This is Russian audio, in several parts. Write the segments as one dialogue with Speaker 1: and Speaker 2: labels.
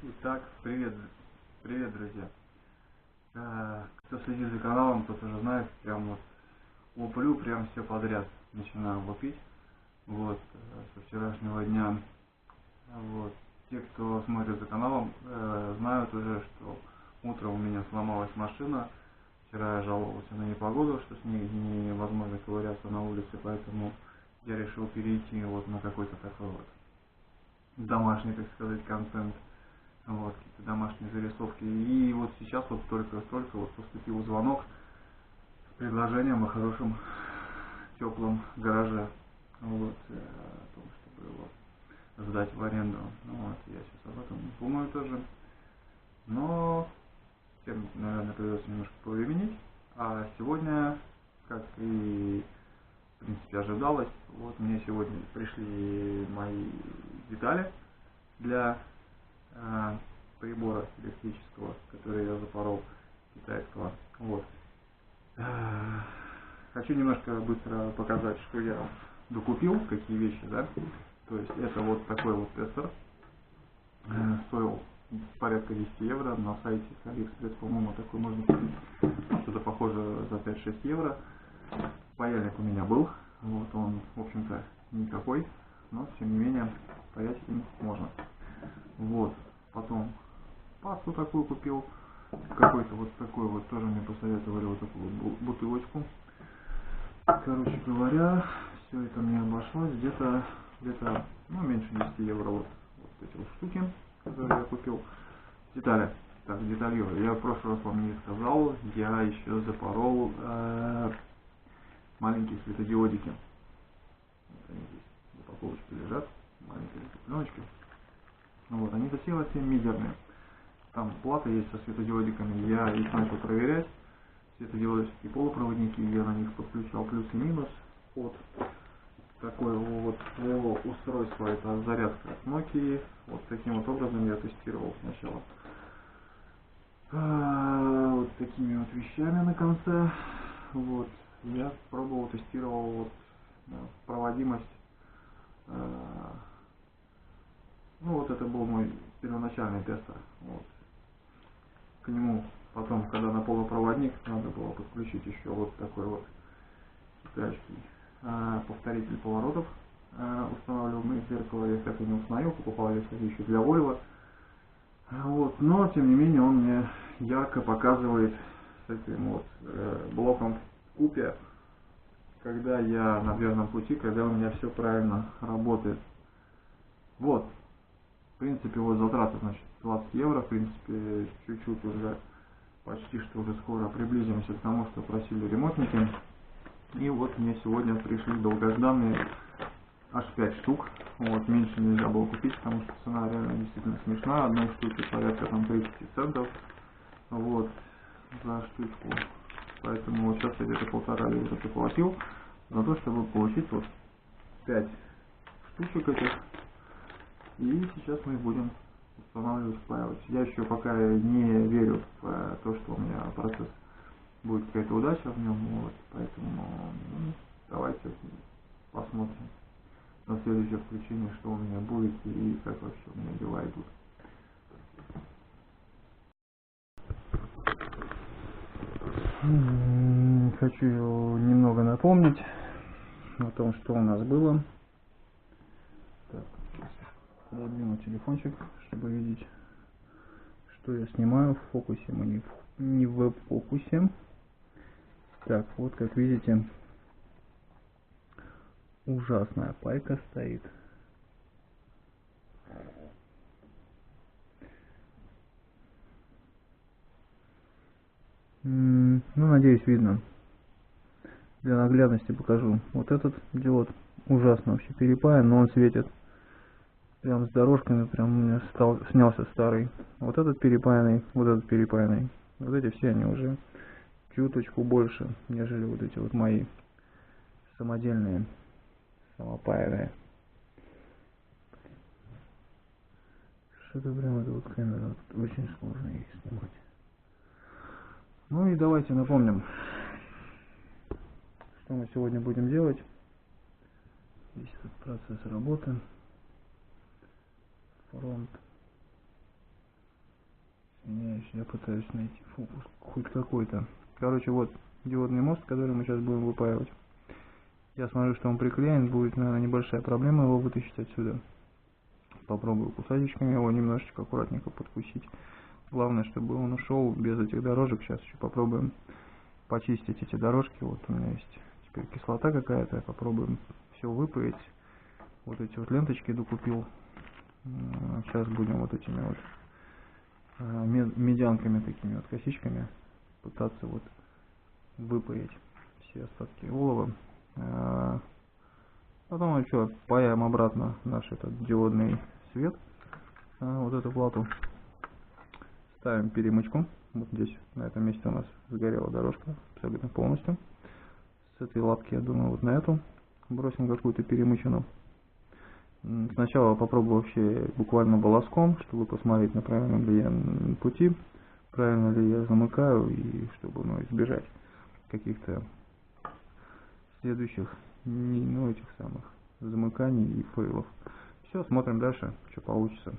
Speaker 1: Итак, привет, друзья. Кто следит за каналом, тот уже знает, прям вот луплю прям все подряд, начинаю лупить. Вот, со вчерашнего дня. Вот, те, кто смотрит за каналом, знают уже, что утром у меня сломалась машина. Вчера я жаловался на непогоду, что с ней невозможно ковыряться на улице, поэтому я решил перейти вот на какой-то такой вот домашний, так сказать, контент. Вот, какие-то домашние зарисовки. И вот сейчас вот только вот поступил звонок с предложением о хорошем теплом гараже. Вот, о том, чтобы его сдать в аренду. Ну, вот, я сейчас об этом думаю тоже. Но всем, наверное, придется немножко повременить. А сегодня, как и в принципе ожидалось, вот мне сегодня пришли мои детали для прибора электрического, который я запорол, китайского. Вот. Хочу немножко быстро показать, что я докупил, какие вещи, да. То есть это вот такой вот тестер. Стоил порядка 10 евро. На сайте Алиэкспресс, по-моему, такой можно купить. Что-то похоже за 5-6 евро. Паяльник у меня был. Вот он, в общем-то, никакой, но тем не менее паять им можно. Вот. Потом пасту такую купил, какой-то вот такой вот, тоже мне посоветовали вот такую бутылочку. Короче говоря, все это мне обошлось где-то, ну, меньше 10 евро вот эти вот штуки, которые я купил. Детали. Так, деталирую. Я в прошлый раз вам не сказал, я еще запорол маленькие светодиодики. Вот они здесь в упаковочке лежат, маленькие пленочки. Вот, они совсем мизерные. Там плата есть со светодиодиками, я их начал проверять. Светодиодические полупроводники, я на них подключал плюс и минус от такого вот своего устройства, это зарядка от Nokia. Вот таким вот образом я тестировал сначала. Вот такими вот вещами на конце. Вот, я пробовал, тестировал вот проводимость. Ну вот это был мой первоначальный тестер. Вот. К нему потом, когда на полупроводник, надо было подключить еще вот такой вот китайский повторитель поворотов, устанавливаемый в зеркало. Я так и не установил, покупал я, кстати, еще для Volvo. Вот. Но тем не менее он мне ярко показывает с этим вот блоком в купе, когда я на верном пути, когда у меня все правильно работает. Вот. В принципе, вот затраты, значит, 20 евро, в принципе, чуть-чуть уже, почти что уже скоро приблизимся к тому, что просили ремонтники. И вот мне сегодня пришли долгожданные аж 5 штук. Вот, меньше нельзя было купить, потому что цена реально действительно смешная. Одной штуки порядка там 30 центов. Вот, за штучку. Поэтому вот сейчас я где-то 1,5 литра заплатил за то, чтобы получить вот 5 штучек этих. И сейчас мы будем устанавливать, впаивать. Я еще пока не верю в то, что у меня процесс будет какая-то удача в нем. Вот, поэтому давайте посмотрим на следующее включение, что у меня будет и как вообще у меня дела идут. Хочу немного напомнить о том, что у нас было. Так, пододвину телефончик, чтобы видеть, что я снимаю. В фокусе мы не в фокусе. Так, вот как видите, ужасная пайка стоит. Ну, надеюсь, видно. Для наглядности покажу. Вот этот диод ужасно вообще перепаян, но он светит. Прям с дорожками, прям у меня снялся старый. Вот этот перепаянный, вот этот перепаянный. Вот эти все они уже чуточку больше, нежели вот эти вот мои самодельные, самопаянные. Что-то прям это вот камера вот очень сложно их снимать. Ну и давайте напомним, что мы сегодня будем делать. Здесь этот процесс работы. Фронт. Я пытаюсь найти фокус хоть какой-то. Короче, вот диодный мост, который мы сейчас будем выпаивать. Я смотрю, что он приклеен, будет, наверное, небольшая проблема его вытащить отсюда. Попробую кусачечками его немножечко аккуратненько подкусить. Главное, чтобы он ушел без этих дорожек. Сейчас еще попробуем почистить эти дорожки. Вот у меня есть теперь кислота какая-то. Попробуем все выпаять. Вот эти вот ленточки докупил. Сейчас будем вот этими вот медянками, такими вот косичками пытаться вот выпаять все остатки олова. Потом еще паяем обратно наш этот диодный свет. Вот эту плату. Ставим перемычку. Вот здесь, на этом месте у нас сгорела дорожка абсолютно полностью. С этой лапки, я думаю, вот на эту бросим какую-то перемычину. Сначала попробую вообще буквально волоском, чтобы посмотреть, на правильном ли я пути, правильно ли я замыкаю, и чтобы избежать каких-то следующих, этих самых замыканий и фейлов. Все, смотрим дальше, что получится.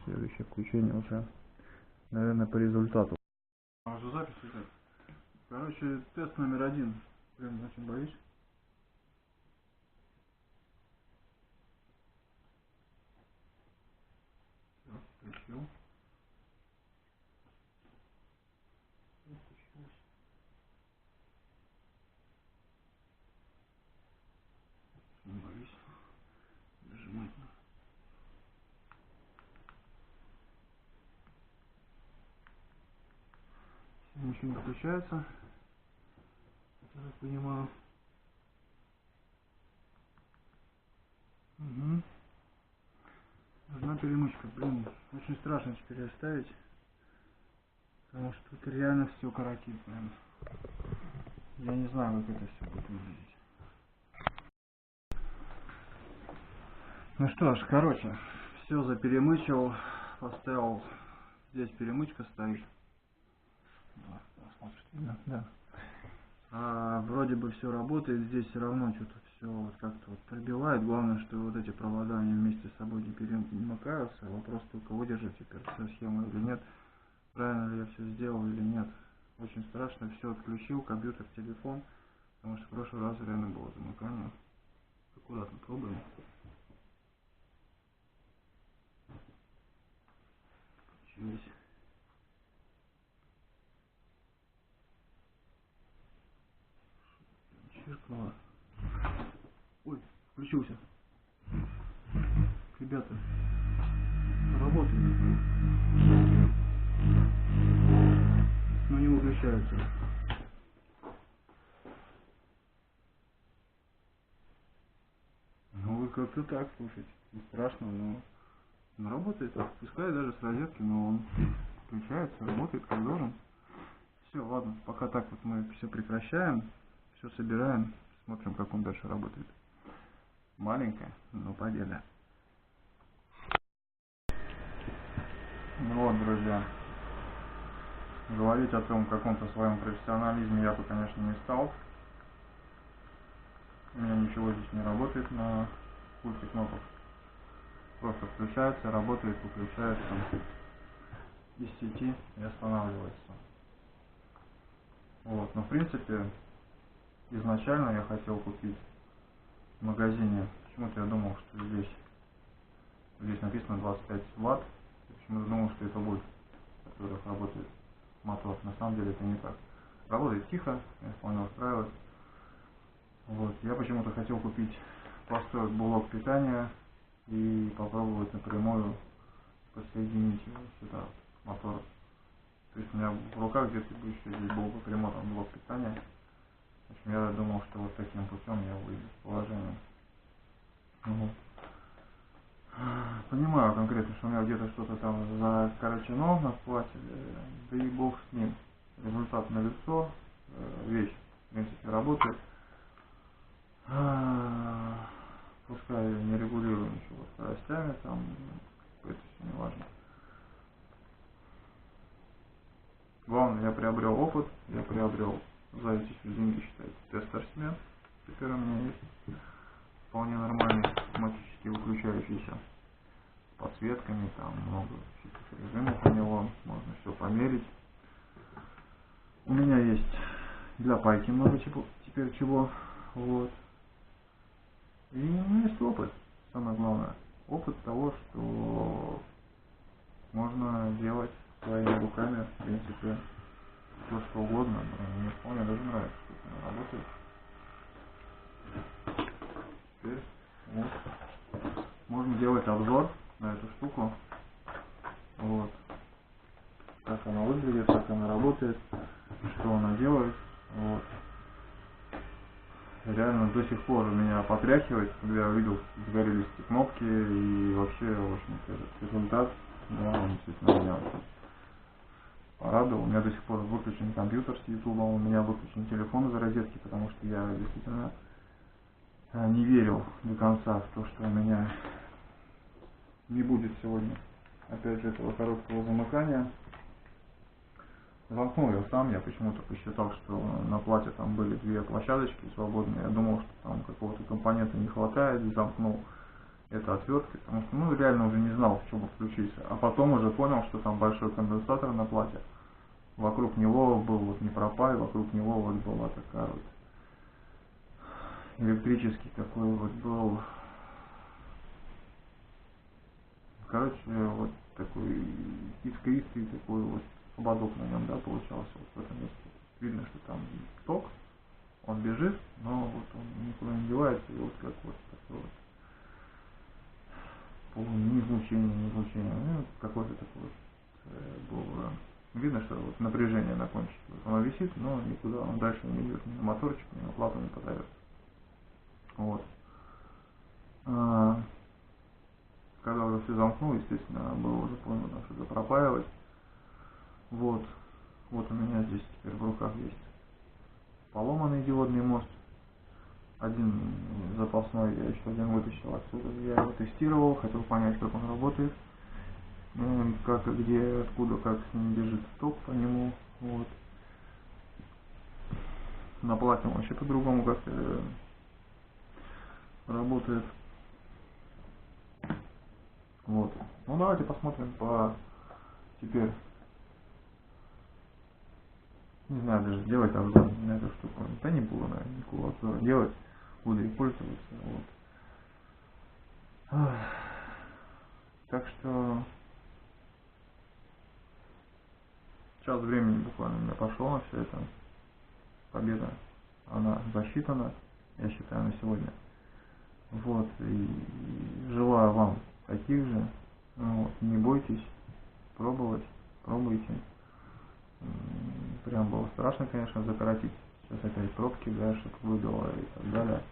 Speaker 1: Следующее включение уже, наверное, по результату. Уже запись идет. Короче, тест номер 1. Блин, очень боюсь. Все, включил. Не боюсь. Нажимать. Ничего не включается. Я так понимаю. Угу. Нужна перемычка. Блин, очень страшно теперь ее ставить. Потому что тут реально все коротит, прям. Я не знаю, как это все будет выглядеть. Ну что ж, короче, все заперемычил, поставил. Здесь перемычка стоит. Да, смотришь, да. Вроде бы все работает, здесь все равно что-то все вот как-то вот пробивает. Главное, что вот эти провода они вместе с собой не перемыкаются. Вопрос только, выдержит теперь всю схему или нет. Правильно ли я все сделал или нет. Очень страшно, все отключил, компьютер, телефон. Потому что в прошлый раз реально было замыкание. Аккуратно пробуем. Включились. Чиркнуло. Ой, включился. Ребята, работает. Но не выключается. Ну вы как-то так, слушайте. Не страшно, но работает. Пускай даже с розетки, но он включается, работает как должен. Все, ладно, пока так вот мы все прекращаем, все собираем, смотрим, как он дальше работает. Маленькая, но победа. Ну вот, друзья, говорить о том каком-то своем профессионализме я бы, конечно, не стал. У меня ничего здесь не работает на пульте кнопок. Просто включается, работает, выключается из сети и останавливается. Вот, но в принципе, изначально я хотел купить в магазине. Почему-то я думал, что здесь написано 25 ватт. Почему-то думал, что это будет, в которых работает мотор. На самом деле это не так. Работает тихо, меня вполне устраивает. Вот. Я почему-то хотел купить простой блок питания и попробовать напрямую подсоединить его сюда, мотор. То есть у меня в руках где-то еще здесь был бы примотан блок питания. В общем, я думал, что вот таким путем я выйду из положения. Понимаю конкретно, что у меня где-то что-то там закорочено на плате, да и бог с ним. Результат налицо, вещь в принципе работает. Пускай я не регулирую ничего скоростями, там это все не важно. Главное, я приобрел опыт, я приобрел за эти все деньги, считайте, тест-спортсмен. Теперь у меня есть вполне нормальный автоматически выключающийся с подсветками, там много режимов у него, можно все померить. У меня есть для пайки много теперь чего. Вот. И у меня есть опыт, самое главное. Опыт того, что можно делать своими руками, в принципе, все что угодно. Мне вполне даже нравится, как она работает. Теперь вот. Можно делать обзор на эту штуку. Вот. Как она выглядит, как она работает, что она делает. Вот. Реально до сих пор меня потряхивает, когда я увидел, загорелись эти кнопки, и вообще, в общем-то, этот результат, да, он действительно меня порадовал. У меня до сих пор выключен компьютер с YouTube, у меня выключен телефон из розетки, потому что я действительно не верил до конца в то, что у меня не будет сегодня, опять же, этого короткого замыкания. Замкнул я сам, я почему-то посчитал, что на плате там были две площадочки свободные. Я думал, что там какого-то компонента не хватает, замкнул это отверткой, потому что, ну, реально уже не знал, в чем включиться. А потом уже понял, что там большой конденсатор на плате. Вокруг него был вот непропай, вокруг него вот была такая вот электрический такой вот был, короче, вот такой искристый такой вот ободок на нем, да, получался вот в этом месте. Видно, что там ток, он бежит, но вот он никуда не девается, и вот как вот такой вот не излучение, ну, какой-то такой вот был. Видно, что вот напряжение на кончике. Вот оно висит, но никуда он дальше не идет, ни на моторчик, ни на плату не подает. Вот. Когда уже все замкнул, естественно, было уже поздно что-то пропаивать. Вот. Вот у меня здесь теперь в руках есть поломанный диодный мост. Один запасной, я еще один вытащил отсюда. Я его тестировал, хотел понять, как он работает. Как, где, откуда, как с ним бежит ток по нему. Вот. На плате он вообще по-другому как-то работает. Вот. Ну давайте посмотрим теперь. Не знаю даже делать обзор на эту штуку. Да не буду, наверное, никакого обзора делать. Буду и пользоваться. Вот. Так что час времени буквально у меня пошло на все это. Победа, она засчитана, я считаю, на сегодня. Вот, и желаю вам таких же. Вот, не бойтесь пробовать, пробуйте. Прям было страшно, конечно, закоротить. Сейчас опять пробки, да, чтобы выбило и так далее.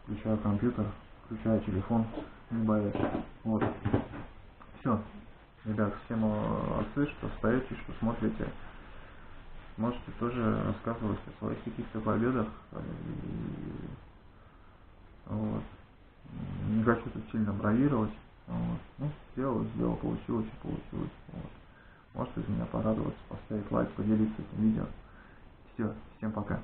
Speaker 1: Включаю компьютер, включаю телефон, не боюсь. Вот. Все. Ребят, всем молодцы, что остаетесь, что смотрите. Можете тоже рассказывать о своих каких-то победах. Вот. Не хочу тут сильно бравировать. Вот. Ну, сделал, получилось и получилось. Вот. Можете из меня порадоваться, поставить лайк, поделиться этим видео. Все, всем пока.